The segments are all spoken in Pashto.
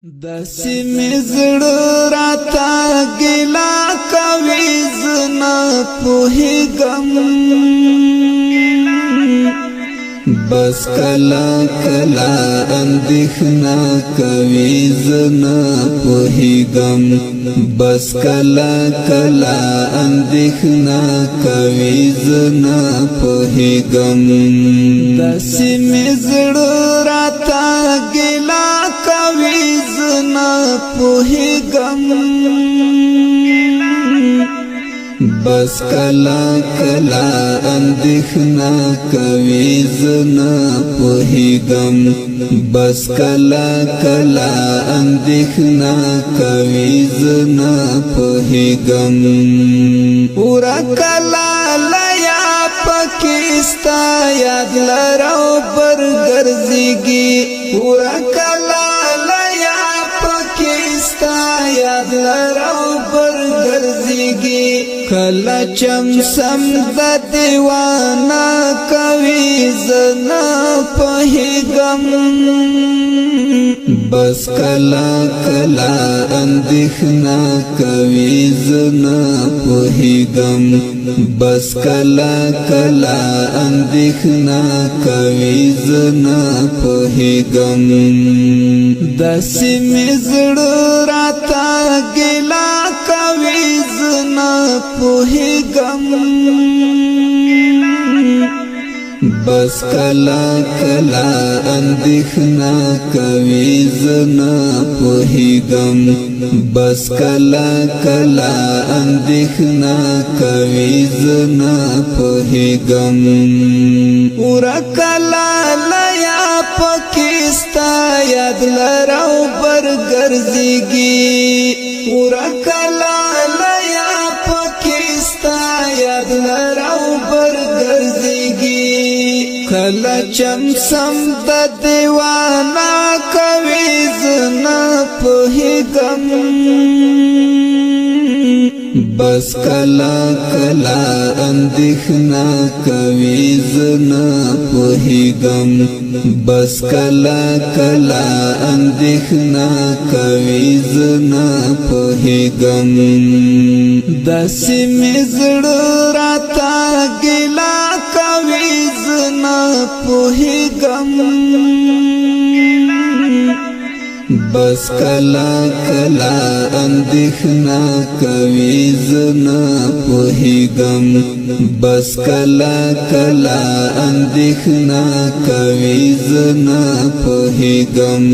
داسې مې زړه راته ګیله کوي زه نه پوهېږم بس کله کله اندېښنه کوي زه نه پوهېږم بس کله کله اندېښنه کوي زه نه پوهېږم داسې مې زړه راته ګیله کوي زه نه پوهېږم بس کله کله اندېښنه کوي زه نه پوهېږم بس کله کله اندېښنه کوي زه نه پوهېږم پوره کله لیا پکې ستا یاد لرو برګرځېږي پوره کله لیا پکې ستا یاد لرو برګرځېږي کله چم سم د دیوانه کوي زه نه پوهېږم بس کله کله اندېښنه کوي زه نه پوهېږم بس کله کله اندېښنه کوي زه نه پوهېږم داسې مې زړه راته ګیله کوي زه نه پوهېږم بس کله کله اندېښنه کوي زه نه پوهېږم بس کله کله اندېښنه کوي زه نه پوهېږم پوره کله لیا پکې ستا یاد لرو برګرځېږي پوره کله لیا پکې ستا یاد لرو برګرځېږي کله چم سم د دیوانه کوي زه نه پوهېږم بس کله کله اندېښنه کوي زه نه پوهېږم بس کله کله اندېښنه کوي زه نه پوهېږم داسې مې زړه راته ګیله کوي زه نه پوهېږم بس کله کله اندېښنه کوي زه نه پوهېږم بس کله کله اندېښنه کوي زه نه پوهېږم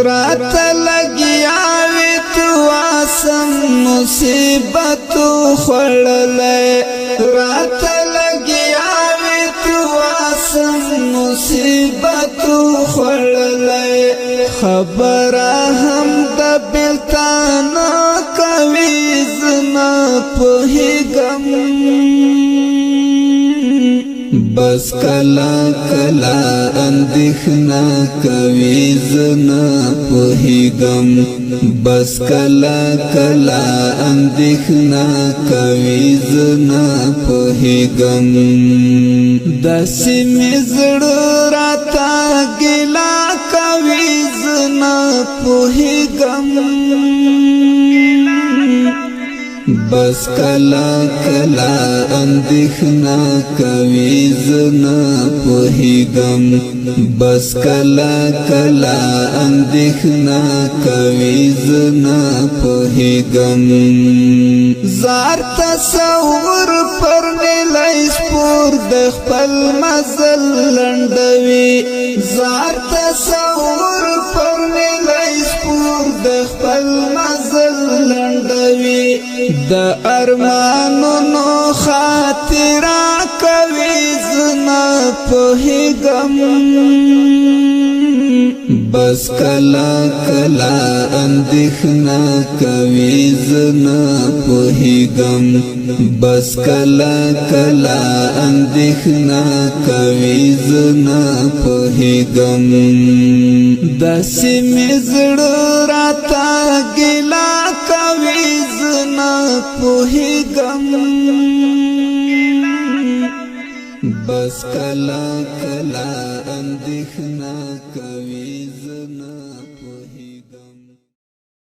راته لګیا وي تو آسم مصیبتو خوړلی راته لګیا وي تو آسم مصیبتو خوړلی خبره هم د بېلتان کوي زه نه پوهېږم بس کله کله اندېښنه کوي زه نه پوهېږم بس کله کله اندېښنه کوي زه نه پوهېږم داسې مې زړه راته ګیله کوي زه نه پوهېږم بس کله کله اندېښنه کوي زه نه پوهېږم بس کله کله اندېښنه کوي زه نه پوهېږم زار تصور پر نیلی سپور د خپل مزل لنډوي زار تصور پر نیلی سپور د خپل مزل لنډوي د ارمانونو خاطره کوي زه نه پوهېږم بس کله کله اندېښنه کوي زه نه پوهېږم بس کله کله اندېښنه کوي زه نه پوهېږم داسې مې زړه راته ګیله کوي زه نه پوهېږم بس کلا کلا اندېښنه